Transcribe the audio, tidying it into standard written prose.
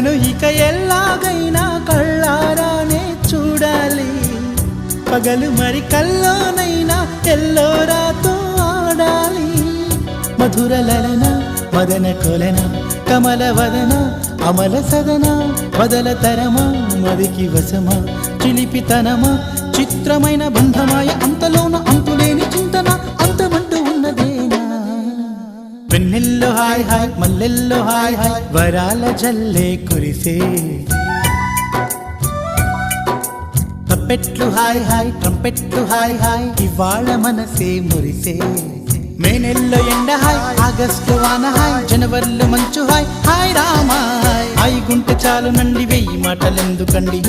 నన్ను ఇక ఎల్లాగైనా కళ్ళారానే చూడాలి, పగలు మరి కల్లోనైనా ఎల్లోరాతో ఆడాలి. మధుర లలన మదన కొలన కమల వదన అమల సదన వదల తరమా మదికి వశమా చిలిపితనమా చిత్రమైన బంధమాయ అంతలోన అంతులేని చింతన అంతమంటూ ఉన్నదేనా. వెన్నెల్లో హాయ్ హాయ్ మల్లెల్లో హాయ్ హాయ్ వరాల జల్లే కురిసే, తప్పెట్లు హాయ్ హాయ్ ట్రంపెట్లు హాయ్ హాయ్ ఇవాళ మనసే మురిసే. మే నెలలో ఎండ హాయ్ ఆగస్టు వాన హాయ్ జనవరిలో మంచు హాయ్ హాయ్ రామా హాయ్ గుంటె చాలు నండి 1000 మాటలెందుకండి.